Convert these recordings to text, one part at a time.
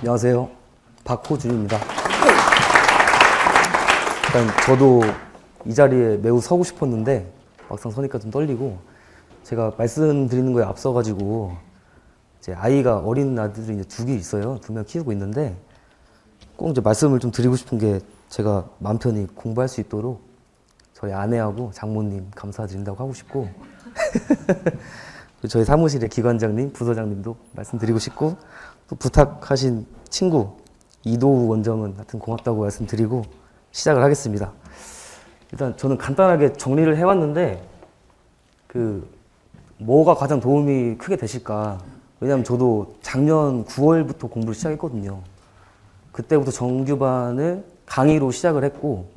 안녕하세요. 박호준입니다. 일단 저도 이 자리에 매우 서고 싶었는데 막상 서니까 좀 떨리고, 제가 말씀드리는 거에 앞서가지고 이제 아이가 어린 아들이 이제 두 개 있어요. 두 명 키우고 있는데 꼭 이제 말씀을 좀 드리고 싶은 게, 제가 마음 편히 공부할 수 있도록 저희 아내하고 장모님 감사드린다고 하고 싶고 저희 사무실의 기관장님, 부서장님도 말씀드리고 싶고, 또 부탁하신 친구 이도우 원장은 하여튼 고맙다고 말씀드리고 시작을 하겠습니다. 일단 저는 간단하게 정리를 해왔는데, 뭐가 가장 도움이 크게 되실까? 왜냐면 저도 작년 9월부터 공부를 시작했거든요. 그때부터 정규반을 강의로 시작을 했고,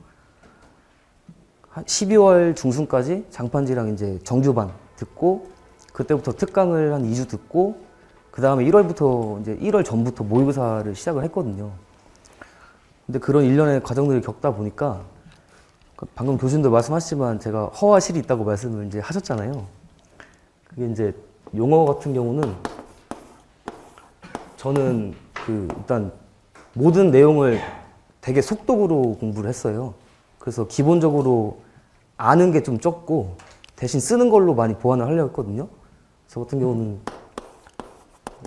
한 12월 중순까지 장판지랑 이제 정규반 듣고, 그때부터 특강을 한 2주 듣고, 그 다음에 1월부터 이제 1월 전부터 모의고사를 시작을 했거든요. 근데 그런 일련의 과정들을 겪다 보니까, 방금 교수님도 말씀하셨지만 제가 허와 실이 있다고 말씀을 이제 하셨잖아요. 그게 이제 용어 같은 경우는 저는 일단 모든 내용을 되게 속독으로 공부를 했어요. 그래서 기본적으로 아는 게 좀 적고 대신 쓰는 걸로 많이 보완을 하려고 했거든요. 저 같은 경우는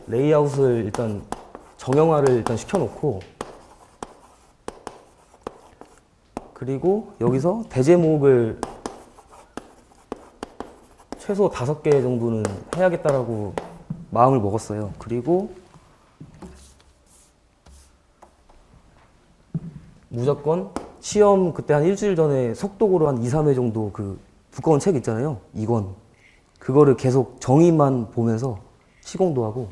레이아웃을 일단 정형화를 일단 시켜놓고, 그리고 여기서 대제목을 최소 5개 정도는 해야겠다라고 마음을 먹었어요. 그리고 무조건 시험 그때 한 일주일 전에 속독으로 한 2, 3회 정도 두꺼운 책 있잖아요. 이건. 그거를 계속 정의만 보면서 시공도 하고,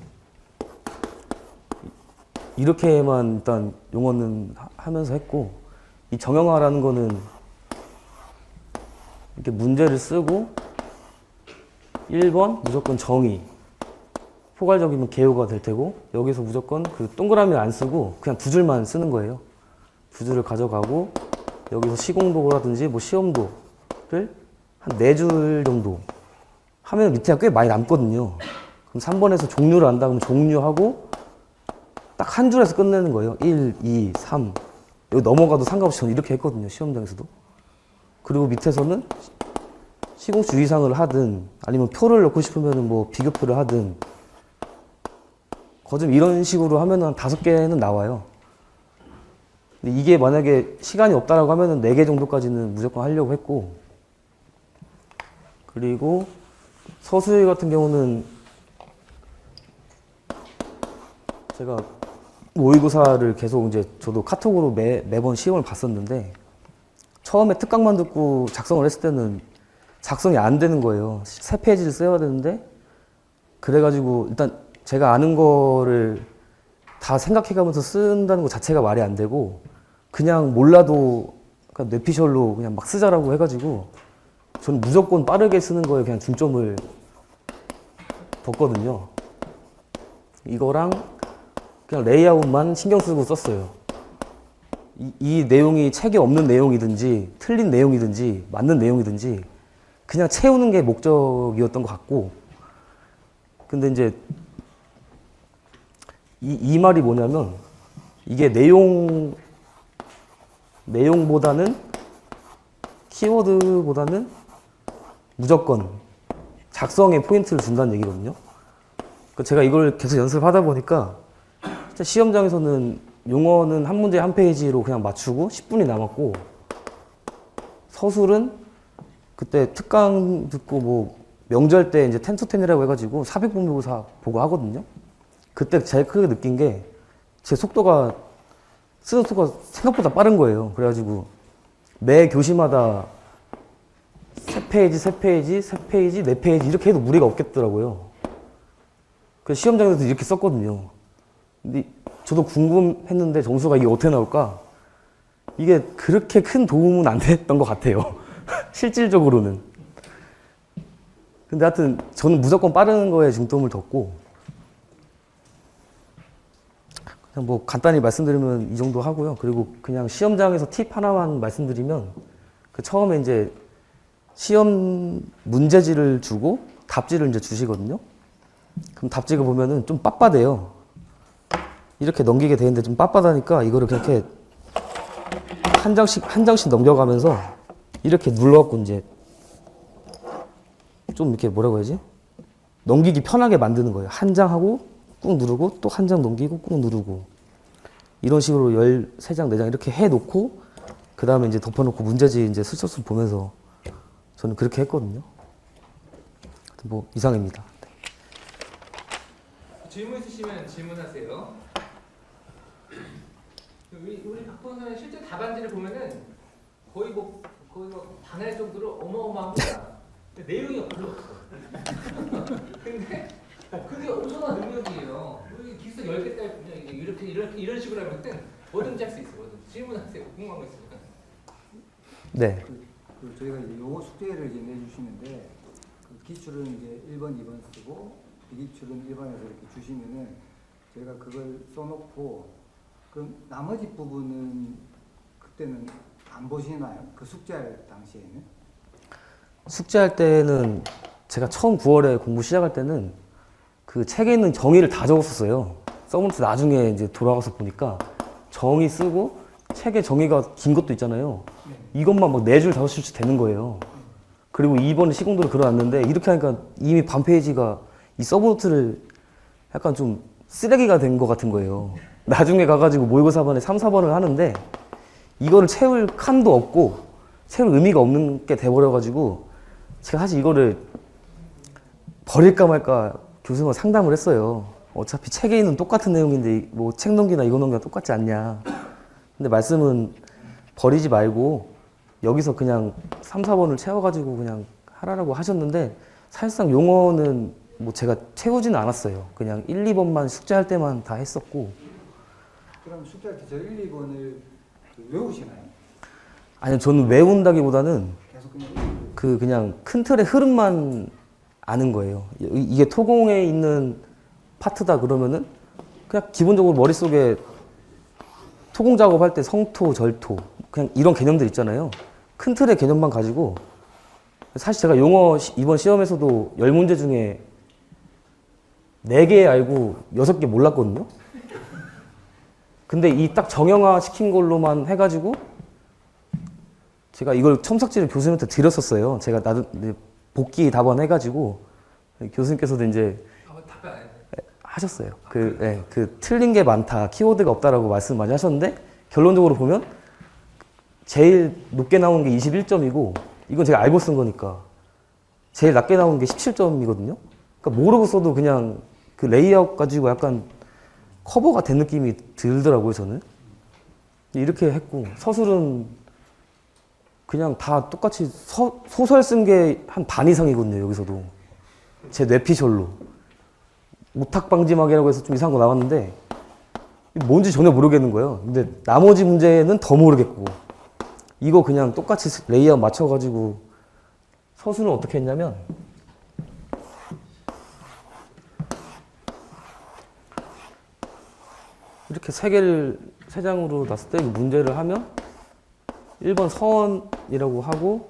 이렇게만 일단 용어는 하면서 했고, 이 정형화라는 거는 이렇게 문제를 쓰고 1번 무조건 정의, 포괄적이면 개요가 될 테고, 여기서 무조건 동그라미를 안 쓰고 그냥 두 줄만 쓰는 거예요. 두 줄을 가져가고, 여기서 시공도라든지 뭐 시험도를 한 4줄 정도 하면 밑에가 꽤 많이 남거든요. 그럼 3번에서 종류를 안다 그러면 종류하고 딱 한 줄에서 끝내는 거예요. 1, 2, 3. 여기 넘어가도 상관없이 저는 이렇게 했거든요. 시험장에서도. 그리고 밑에서는 시공수 이상을 하든, 아니면 표를 넣고 싶으면 뭐 비교표를 하든, 거좀 이런 식으로 하면 한 5개는 나와요. 근데 이게 만약에 시간이 없다라고 하면은 4개 정도까지는 무조건 하려고 했고, 그리고 서술 같은 경우는 제가 모의고사를 계속 이제 저도 카톡으로 매번 시험을 봤었는데, 처음에 특강만 듣고 작성을 했을 때는 작성이 안 되는 거예요. 3페이지를 써야 되는데, 그래가지고 일단 제가 아는 거를 다 생각해가면서 쓴다는 것 자체가 말이 안 되고, 그냥 몰라도 그냥 뇌피셜로 그냥 막 쓰자라고 해가지고 저는 무조건 빠르게 쓰는 거에 그냥 중점을 뒀거든요. 이거랑 그냥 레이아웃만 신경 쓰고 썼어요. 이 내용이 책에 없는 내용이든지 틀린 내용이든지 맞는 내용이든지 그냥 채우는 게 목적이었던 것 같고, 근데 이제 이 말이 뭐냐면, 이게 내용보다는 키워드보다는 무조건 작성에 포인트를 준다는 얘기거든요. 제가 이걸 계속 연습하다 보니까 시험장에서는 용어는 한 문제 한 페이지로 그냥 맞추고 10분이 남았고, 서술은 그때 특강 듣고 뭐 명절 때 이제 10to10이라고 해가지고 400분 모의고사 보고 하거든요. 그때 제일 크게 느낀 게 제 속도가, 쓰는 속도가 생각보다 빠른 거예요. 그래가지고 매 교시마다 3페이지, 3페이지, 3페이지, 4페이지 이렇게 해도 무리가 없겠더라고요. 그래서 시험장에서도 이렇게 썼거든요. 근데 저도 궁금했는데 점수가 이게 어떻게 나올까? 이게 그렇게 큰 도움은 안 됐던 것 같아요. 실질적으로는. 근데 하여튼 저는 무조건 빠른 거에 중점을 뒀고, 그냥 뭐 간단히 말씀드리면 이 정도 하고요. 그리고 그냥 시험장에서 팁 하나만 말씀드리면, 처음에 이제 시험 문제지를 주고 답지를 이제 주시거든요. 그럼 답지가 보면은 좀 빳빳해요. 이렇게 넘기게 되는데 좀 빳빳하니까 이거를 그렇게 한 장씩 넘겨가면서 이렇게 눌러갖고 이제 좀 이렇게 뭐라고 해야지? 넘기기 편하게 만드는 거예요. 한 장 하고 꾹 누르고 또 한 장 넘기고 꾹 누르고 이런 식으로 13장, 4장 이렇게 해놓고 그 다음에 이제 덮어놓고 문제지 이제 슬쩍슬쩍 보면서 저는 그렇게 했거든요. 뭐 이상입니다. 질문 있으시면 질문하세요. 우리 박보선 실제 답안지를 보면은 거의 뭐 반할 정도로 어마어마합니다. 근데 내용이 별로 없어. 근데 그게 엄청난 능력이에요. 우리 기숙사 10개 딸 이렇게 이런 식으로 하면 뭐든지 할 수 있어. 뭐든지 질문하세요. 궁금한 거 있으면. 네. 저희가 이제 요거 숙제를 이제 내주시는데 기출은 이제 1번, 2번 쓰고 비기출은 1번에서 이렇게 주시면은 저희가 그걸 써놓고 그럼 나머지 부분은 그때는 안 보시나요? 그 숙제할 당시에는? 숙제할 때는 제가 처음 9월에 공부 시작할 때는 그 책에 있는 정의를 다 적었었어요. 써보면서 나중에 이제 돌아가서 보니까 정의 쓰고 책에 정의가 긴 것도 있잖아요. 이것만 막 4줄, 5줄씩 되는 거예요. 그리고 2번에 시공도를 그려놨는데 이렇게 하니까 이미 반 페이지가 이 서브노트를 약간 좀 쓰레기가 된 것 같은 거예요. 나중에 가가지고 모의고사 반에 3, 4번을 하는데 이거를 채울 칸도 없고 채울 의미가 없는 게 돼버려가지고 제가 사실 이거를 버릴까 말까 교수님과 상담을 했어요. 어차피 책에 있는 똑같은 내용인데 뭐 책 넘기나 이거 넘기나 똑같지 않냐. 근데 말씀은 버리지 말고 여기서 그냥 3, 4번을 채워가지고 그냥 하라고 하셨는데 사실상 용어는 뭐 제가 채우지는 않았어요. 그냥 1, 2번만 숙제할 때만 다 했었고. 그럼 숙제할 때 저 1, 2번을 외우시나요? 아니요, 저는 외운다기보다는 계속 그냥 큰 틀의 흐름만 아는 거예요. 이게 토공에 있는 파트다 그러면은 그냥 기본적으로 머릿속에 토공 작업할 때 성토, 절토 그냥 이런 개념들 있잖아요. 큰 틀의 개념만 가지고 사실 제가 용어 이번 시험에서도 10문제 중에 4개 알고 6개 몰랐거든요. 근데 이 딱 정형화 시킨 걸로만 해가지고 제가 이걸 첨삭지를 교수님한테 드렸었어요. 제가 복귀 답안 해가지고 교수님께서도 이제 답변 안 해요. 하셨어요. 그 틀린 게 많다, 키워드가 없다라고 말씀 많이 하셨는데 결론적으로 보면 제일 높게 나온 게 21점이고 이건 제가 알고 쓴 거니까 제일 낮게 나온 게 17점이거든요. 그러니까 모르고 써도 그냥 그 레이아웃 가지고 약간 커버가 된 느낌이 들더라고요, 저는. 이렇게 했고 서술은 그냥 다 똑같이 소설 쓴 게 한 반 이상이거든요, 여기서도. 제 뇌피셜로. 오탁방지막이라고 해서 좀 이상한 거 나왔는데 뭔지 전혀 모르겠는 거예요. 근데 나머지 문제는 더 모르겠고 이거 그냥 똑같이 레이아웃 맞춰가지고 서술은 어떻게 했냐면 이렇게 3장으로 놨을 때 문제를 하면 1번 서원이라고 하고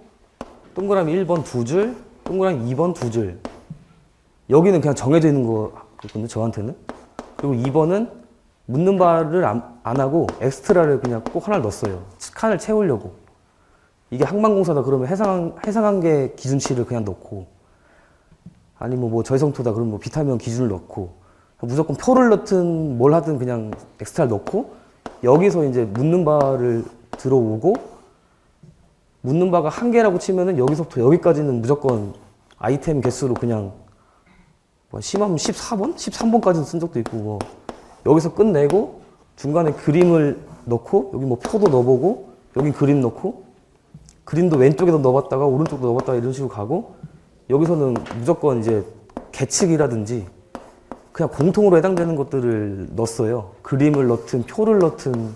동그라미 1번 2줄, 동그라미 2번 2줄. 여기는 그냥 정해져 있는 거거든요, 저한테는. 그리고 2번은 묻는 바를 안 하고 엑스트라를 그냥 꼭 하나를 넣었어요. 칸을 채우려고. 이게 항만공사다 그러면 해상한계 기준치를 그냥 넣고 아니면 뭐 저해성토다 그러면 뭐 비타민 기준을 넣고 무조건 표를 넣든 뭘 하든 그냥 엑스트라를 넣고 여기서 이제 묻는 바를 들어오고 묻는 바가 1개라고 치면은 여기서부터 여기까지는 무조건 아이템 개수로 그냥 뭐 심하면 14번? 13번까지도 쓴 적도 있고 뭐 여기서 끝내고 중간에 그림을 넣고 여기 뭐 표도 넣어보고 여기 그림 넣고 그림도 왼쪽에도 넣어봤다가 오른쪽도 넣어봤다가 이런 식으로 가고 여기서는 무조건 이제 계측이라든지 그냥 공통으로 해당되는 것들을 넣었어요. 그림을 넣든 표를 넣든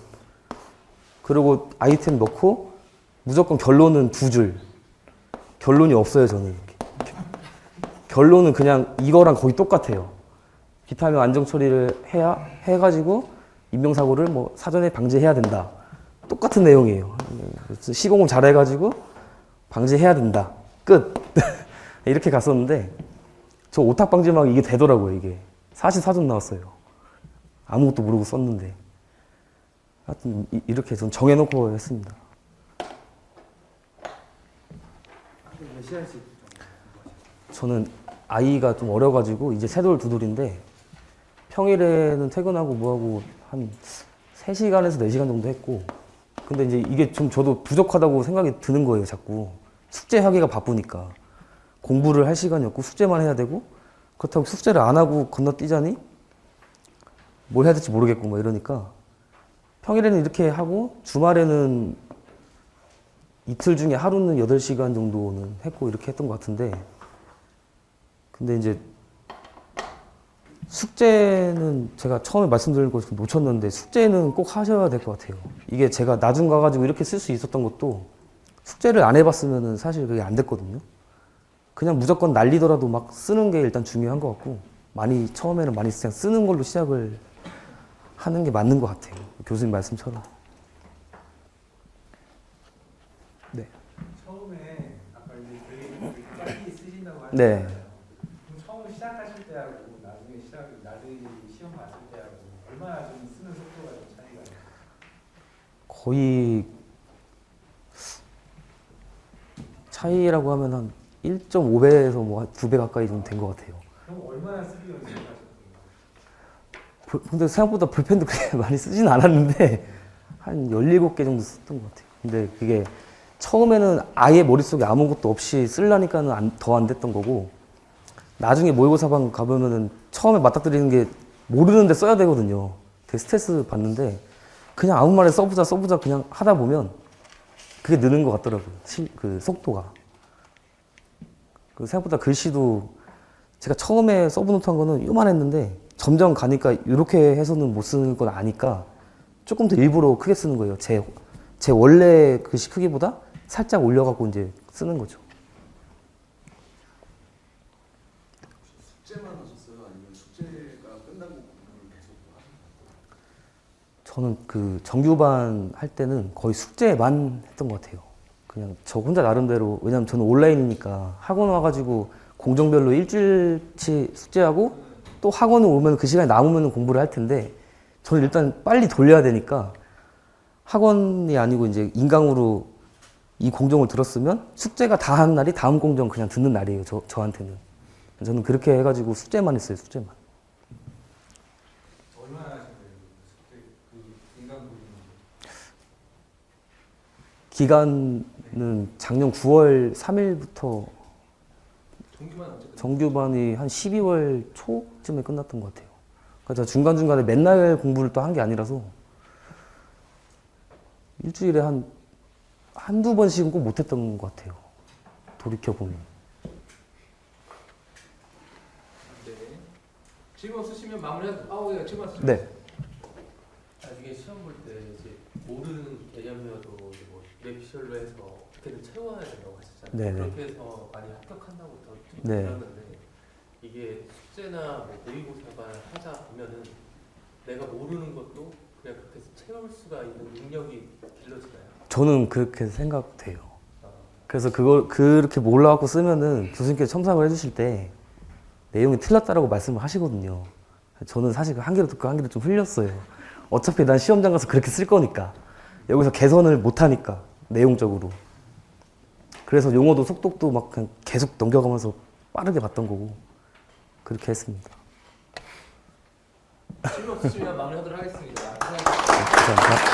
그리고 아이템 넣고 무조건 결론은 2줄. 결론이 없어요, 저는. 결론은 그냥 이거랑 거의 똑같아요. 비타민 안정 처리를 해가지고 인명사고를 뭐 사전에 방지해야 된다. 똑같은 내용이에요. 시공을 잘해가지고 방지해야 된다. 끝. 이렇게 갔었는데 저 오탁 방지막 이게 되더라고요, 이게. 44점 나왔어요. 아무것도 모르고 썼는데. 하여튼 이렇게 전 정해놓고 했습니다. 몇 시간씩 정도 공부하셨어요? 저는 아이가 좀 어려가지고 이제 세 돌 두 돌인데 평일에는 퇴근하고 뭐하고 한 3시간에서 4시간 정도 했고, 근데 이제 이게 좀 저도 부족하다고 생각이 드는 거예요, 자꾸. 숙제하기가 바쁘니까. 공부를 할 시간이 없고 숙제만 해야 되고, 그렇다고 숙제를 안 하고 건너뛰자니 뭘 해야 될지 모르겠고 뭐 이러니까 평일에는 이렇게 하고 주말에는 이틀 중에 하루는 8시간 정도는 했고 이렇게 했던 것 같은데, 근데 이제 숙제는 제가 처음에 말씀드린 거 좀 놓쳤는데 숙제는 꼭 하셔야 될 것 같아요. 이게 제가 나중 가가지고 이렇게 쓸 수 있었던 것도 숙제를 안 해봤으면은 사실 그게 안 됐거든요. 그냥 무조건 날리더라도 막 쓰는 게 일단 중요한 것 같고, 처음에는 많이 그냥 쓰는 걸로 시작을 하는 게 맞는 것 같아요. 교수님 말씀처럼. 네. 처음에 아까 이제 되게 빨리 쓰신다고 네. 하셨잖아요. 그럼 처음 시작하실 때하고 나중에 시험 봤을 때하고 얼마나 좀 쓰는 속도가 좀 차이가 나요? 거의 차이라고 하면 한 1.5배에서 뭐 2배 가까이 좀 된 것 같아요. 그럼 얼마나 쓰기 연습하셨어요? 근데 생각보다 볼펜도 그렇게 많이 쓰진 않았는데 한 17개 정도 썼던 것 같아요. 근데 그게 처음에는 아예 머릿속에 아무것도 없이 쓰려니까는 더 안 됐던 거고, 나중에 모의고사방 가보면은 처음에 맞닥뜨리는 게 모르는데 써야 되거든요. 되게 스트레스 받는데 그냥 아무 말에 써보자 그냥 하다 보면 그게 느는 것 같더라고요. 그 속도가. 그 생각보다 글씨도 제가 처음에 서브노트 한 거는 요만했는데 점점 가니까 이렇게 해서는 못 쓰는 걸 아니까 조금 더 일부러 크게 쓰는 거예요. 제 원래 글씨 크기보다 살짝 올려갖고 이제 쓰는 거죠. 숙제만 하셨어요? 아니면 숙제가 끝나고 공부를 계속 하셨나요? 저는 그 정규반 할 때는 거의 숙제만 했던 것 같아요. 그냥 저 혼자 나름대로, 왜냐면 저는 온라인이니까 학원 와가지고 공정별로 일주일치 숙제하고 또 학원을 오면 그 시간에 남으면 공부를 할 텐데, 저는 일단 빨리 돌려야 되니까 학원이 아니고 이제 인강으로 이 공정을 들었으면 숙제가 다 한 날이 다음 공정 그냥 듣는 날이에요. 저한테는. 저는 그렇게 해가지고 숙제만 했어요. 숙제만. 얼마나 하신 거예요? 숙제 그 인강 부분. 기간은 작년 9월 3일부터 정규만 언제 끝났어요? 정규반이 한 12월 초쯤에 끝났던 것 같아요. 그러니까 제가 중간중간에 맨날 공부를 또 한 게 아니라서 일주일에 한두 번씩은 꼭 못했던 것 같아요. 돌이켜보면. 네. 질문 없으시면 마무리하고. 예, 질문 없으시면. 네. 나중에 시험 볼 때 이제 모르는 개념이어도 이제 뭐 랩피셜로 해서 어떻게든 채워야 된다고 하셨잖아요. 네네. 그렇게 해서 많이 합격한다고 좀 네. 들었는데 이게 숙제나 뭐 모의고사가 하다 보면은 내가 모르는 것도 그냥 그렇게 해서 채울 수가 있는 능력이 길러지나요? 저는 그렇게 생각돼요. 아, 그래서 그걸 그렇게 몰라갖고 쓰면은 교수님께서 첨삭을 해주실 때 내용이 틀렸다라고 말씀을 하시거든요. 저는 사실 한 개로 듣고 한 개로 좀 흘렸어요. 어차피 난 시험장 가서 그렇게 쓸 거니까. 여기서 개선을 못하니까, 내용적으로. 그래서 용어도 속독도 막 그냥 계속 넘겨가면서 빠르게 봤던 거고, 그렇게 했습니다. 질문 없으시면 마무리하도록 하겠습니다. 감사합니다.